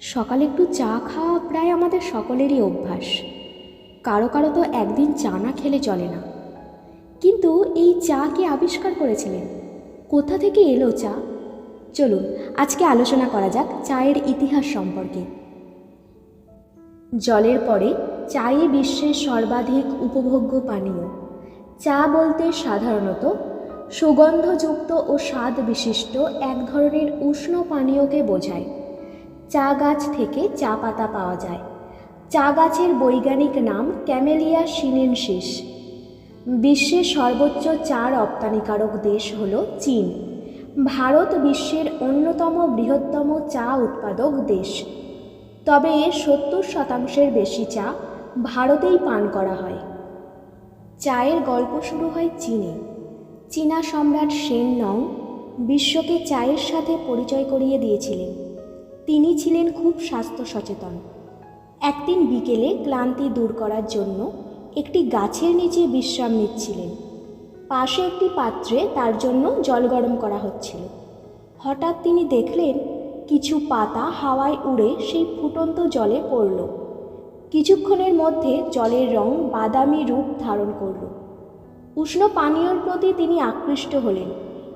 সকালে একটু চা খাওয়া প্রায় আমাদের সকলেরই অভ্যাস। কারো কারো তো একদিন চা না খেলে চলে না। কিন্তু এই চা কে আবিষ্কার করেছিলেন? কোথা থেকে এলো চা? চলুন আজকে আলোচনা করা যাক চায়ের ইতিহাস সম্পর্কে। জলের পরে চাই বিশ্বের সর্বাধিক উপভোগ্য পানীয়। চা বলতে সাধারণত সুগন্ধযুক্ত ও স্বাদ বিশিষ্ট এক ধরনের উষ্ণ পানীয়কে বোঝায়। চা গাছ থেকে চা পাতা পাওয়া যায়। চা গাছের বৈজ্ঞানিক নাম ক্যামেলিয়া সিনেনসিস। বিশ্বের সর্বোচ্চ চা রপ্তানিকারক দেশ হল চীন। ভারত বিশ্বের অন্যতম বৃহত্তম চা উৎপাদক দেশ। তবে 70% বেশি চা ভারতেই পান করা হয়। চায়ের গল্প শুরু হয় চীনে। চীনা সম্রাট সেন নং বিশ্বকে চায়ের সাথে পরিচয় করিয়ে দিয়েছিলেন। তিনি ছিলেন খুব স্বাস্থ্য সচেতন। একদিন বিকেলে ক্লান্তি দূর করার জন্য একটি গাছের নিচে বিশ্রাম নিচ্ছিলেন। পাশে একটি পাত্রে তার জন্য জল গরম করা হচ্ছিল। হঠাৎ তিনি দেখলেন কিছু পাতা হাওয়ায় উড়ে সেই ফুটন্ত জলে পড়ল। কিছুক্ষণের মধ্যে জলের রং বাদামি রূপ ধারণ করল। উষ্ণ পানীয়র প্রতি তিনি আকৃষ্ট হলেন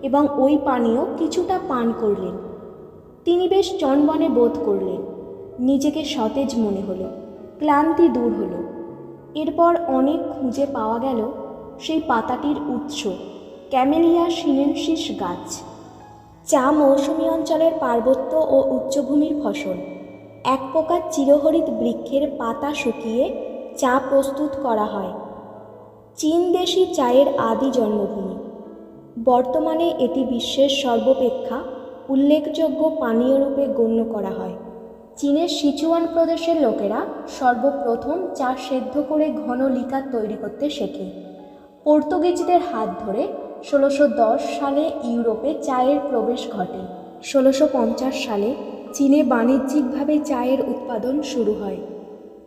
এবং ওই পানীয় কিছুটা পান করলেন। তিনি বেশ চনমনে বোধ করলেন। নিজেকে সতেজ মনে হলো, ক্লান্তি দূর হলো। এরপর অনেক খুঁজে পাওয়া গেল সেই পাতাটির উৎস, ক্যামেলিয়া সিনেনসিস গাছ। চা মৌসুমী অঞ্চলের পার্বত্য ও উচ্চভূমির ফসল। এক প্রকার চিরহরিৎ বৃক্ষের পাতা শুকিয়ে চা প্রস্তুত করা হয়। চীন দেশই চায়ের আদি জন্মভূমি। বর্তমানে এটি বিশ্বের সর্বাপেক্ষা উল্লেখযোগ্য পানীয় রূপে গণ্য করা হয়। চীনের সিচুয়ান প্রদেশের লোকেরা সর্বপ্রথম চা সেদ্ধ করে ঘন লিকার তৈরি করতে শেখে। পর্তুগিজদের হাত ধরে 1610 সালে ইউরোপে চায়ের প্রবেশ ঘটে। 1650 সালে চীনে বাণিজ্যিকভাবে চায়ের উৎপাদন শুরু হয়।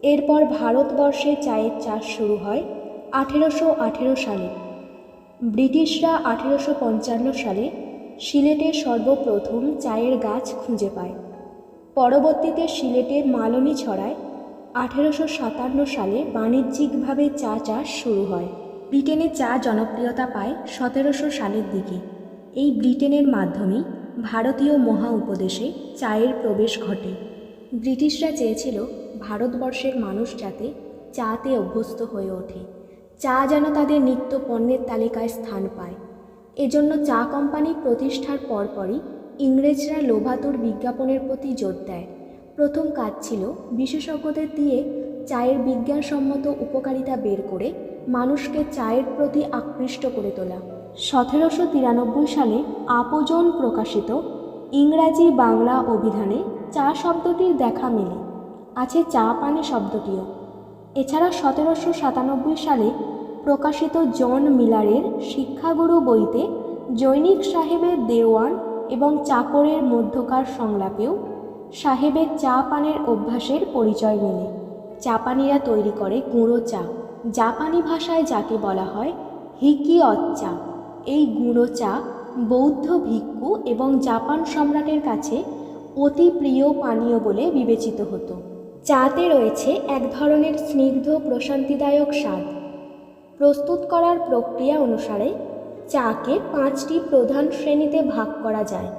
এরপর ভারতবর্ষে চায়ের চাষ শুরু হয় 1818 সালে। ব্রিটিশরা 1855 সালে সিলেটে সর্বপ্রথম চায়ের গাছ খুঁজে পায়। পরবর্তীতে সিলেটে মালনী ছড়ায়। 1857 সালে বাণিজ্যিকভাবে চা চাষ শুরু হয়। ব্রিটেনে চা জনপ্রিয়তা পায় 1700 সালের দিকে। এই ব্রিটেনের মাধ্যমেই ভারতীয় মহা উপদেশে চায়ের প্রবেশ ঘটে। ব্রিটিশরা চেয়েছিল ভারতবর্ষের মানুষ যাতে চাতে অভ্যস্ত হয়ে ওঠে, চা যেন তাদের নিত্য পণ্যের তালিকায় স্থান পায়। এজন্য চা কোম্পানি প্রতিষ্ঠার পরপরই ইংরেজরা লোভাতুর বিজ্ঞাপনের প্রতি জোর দেয়। প্রথম কাজ ছিল বিশেষজ্ঞদের দিয়ে চায়ের বিজ্ঞানসম্মত উপকারিতা বের করে মানুষকে চায়ের প্রতি আকৃষ্ট করে তোলা। 1793 সালে আপোজন প্রকাশিত ইংরাজি বাংলা অভিধানে চা শব্দটির দেখা মেলে। আছে চা পানি শব্দটিও। এছাড়া 1797 সালে প্রকাশিত জন মিলারের শিক্ষাগুরু বইতে জৈনিক সাহেবের দেওয়ান এবং চাকরের মধ্যকার সংলাপেও সাহেবের চা পানের অভ্যাসের পরিচয় মেলে। জাপানিরা তৈরি করে গুঁড়ো চা, জাপানি ভাষায় যাকে বলা হয় হিকিয়ৎ চা। এই গুঁড়ো চা বৌদ্ধ ভিক্ষু এবং জাপান সম্রাটের কাছে অতি প্রিয় পানীয় বলে বিবেচিত হতো। চাতে রয়েছে এক ধরনের স্নিগ্ধ প্রশান্তিদায়ক স্বাদ। প্রস্তুত করার প্রক্রিয়া অনুসারে চাকে 5টি প্রধান শ্রেণীতে ভাগ করা যায়,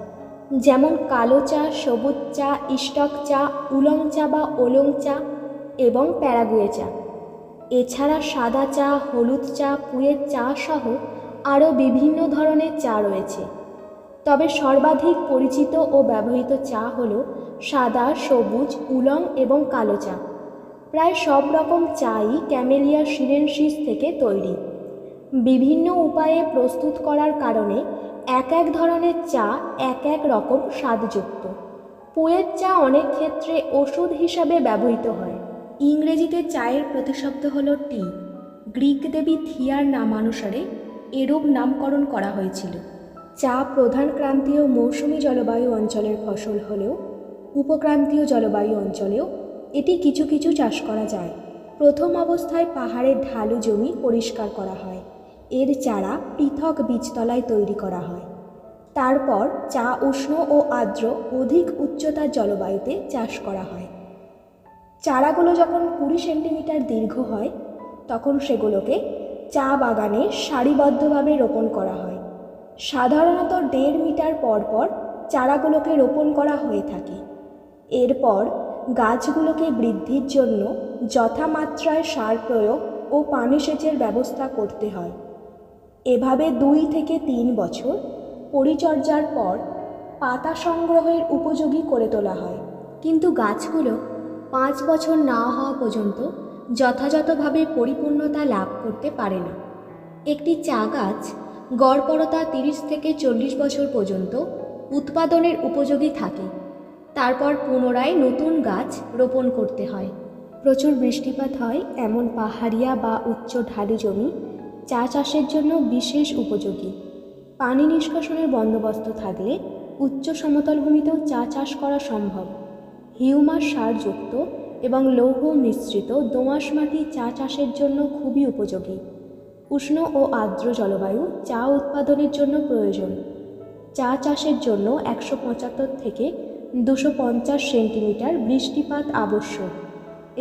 যেমন কালো চা, সবুজ চা, স্টক চা, উলং চা বা ওলং চা এবং প্যারাগুয়ে চা। এছাড়া সাদা চা, হলুদ চা, পুয়ের চা সহ আরও বিভিন্ন ধরনের চা রয়েছে। তবে সর্বাধিক পরিচিত ও ব্যবহৃত চা হল সাদা, সবুজ, উলং এবং কালো চা। প্রায় সব রকম চাই ক্যামেলিয়া সিনেনসিস থেকে তৈরি। বিভিন্ন উপায়ে প্রস্তুত করার কারণে এক এক ধরনের চা এক এক রকম স্বাদযুক্ত। পুয়ের চা অনেক ক্ষেত্রে ওষুধ হিসাবে ব্যবহৃত হয়। ইংরেজিতে চায়ের প্রতিশব্দ হল টি। গ্রিক দেবী থিয়ার নামানুসারে এরূপ নামকরণ করা হয়েছিল। চা প্রধান ক্রান্তীয় মৌসুমী জলবায়ু অঞ্চলের ফসল হলেও উপক্রান্তীয় জলবায়ু অঞ্চলেও এটি কিছু কিছু চাষ করা যায়। প্রথম অবস্থায় পাহাড়ের ঢালু জমি পরিষ্কার করা হয়। এর চারা পৃথক বীজতলায় তৈরি করা হয়। তারপর চা উষ্ণ ও আর্দ্র অধিক উচ্চতার জলবায়ুতে চাষ করা হয়। চারাগুলো যখন 20 সেন্টিমিটার দীর্ঘ হয় তখন সেগুলোকে চা বাগানে সারিবদ্ধভাবে রোপণ করা হয়। সাধারণত 1.5 মিটার পর পর চারাগুলোকে রোপণ করা হয়ে থাকে। এরপর গাছগুলোকে বৃদ্ধির জন্য যথামাত্রায় সার প্রয়োগ ও পানি সেচের ব্যবস্থা করতে হয়। এভাবে 2 থেকে 3 বছর পরিচর্যার পর পাতা সংগ্রহের উপযোগী করে তোলা হয়। কিন্তু গাছগুলো 5 বছর না হওয়া পর্যন্ত যথাযথভাবে পরিপূর্ণতা লাভ করতে পারে না। একটি চা গাছ গড়পড়তা 30 থেকে 40 বছর পর্যন্ত উৎপাদনের উপযোগী থাকে। তারপর পুনরায় নতুন গাছ রোপণ করতে হয়। প্রচুর বৃষ্টিপাত হয় এমন পাহাড়িয়া বা উচ্চ ঢালু জমি চা চাষের জন্য বিশেষ উপযোগী। পানি নিষ্কাশনের বন্দোবস্ত থাকলে উচ্চ সমতল ভূমিতেও চা চাষ করা সম্ভব। হিউমাস সারযুক্ত এবং লৌহ মিশ্রিত দোআঁশ মাটি চা চাষের জন্য খুবই উপযোগী। উষ্ণ ও আর্দ্র জলবায়ু চা উৎপাদনের জন্য প্রয়োজন। চা চাষের জন্য 175 থেকে 250 সেন্টিমিটার বৃষ্টিপাত আবশ্যক।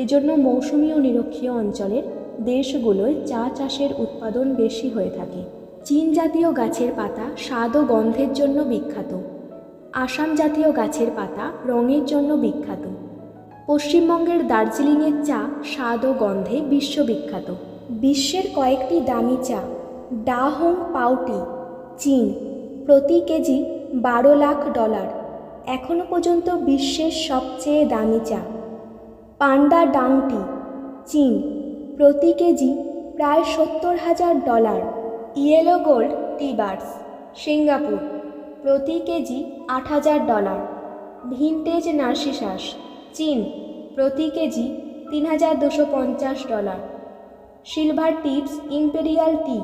এজন্য মৌসুমী ও নিরক্ষীয় অঞ্চলের দেশগুলোয় চা চাষের উৎপাদন বেশি হয়ে থাকে। চীন জাতীয় গাছের পাতা স্বাদ ও গন্ধের জন্য বিখ্যাত। আসাম জাতীয় গাছের পাতা রঙের জন্য বিখ্যাত। পশ্চিমবঙ্গের দার্জিলিংয়ের চা স্বাদ ও গন্ধে বিশ্ববিখ্যাত। বিশ্বের কয়েকটি দামি চা: ডা হং পাও টি, চীন, প্রতি কেজি $12 লাখ। এখনও পর্যন্ত বিশ্বের সবচেয়ে দামি চা। পান্ডা ডাং টি, চীন, প্রতি কেজি প্রায় $70,000। ইয়েলো গোল্ড টি বার্ডস, সিঙ্গাপুর, প্রতি কেজি $8,000। ভিনটেজ নার্সিসাস, চীন, প্রতি কেজি $3,250। সিলভার টিপস ইম্পেরিয়াল টি,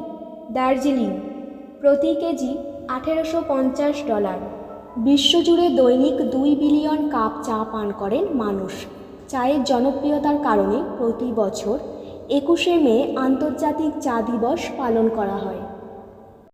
দার্জিলিং, প্রতি কেজি $1,850। বিশ্বজুড়ে দৈনিক 2 বিলিয়ন কাপ চা পান করেন মানুষ। চায়ের জনপ্রিয়তার কারণে প্রতি বছর 21শে মে আন্তর্জাতিক চা দিবস পালন করা হয়।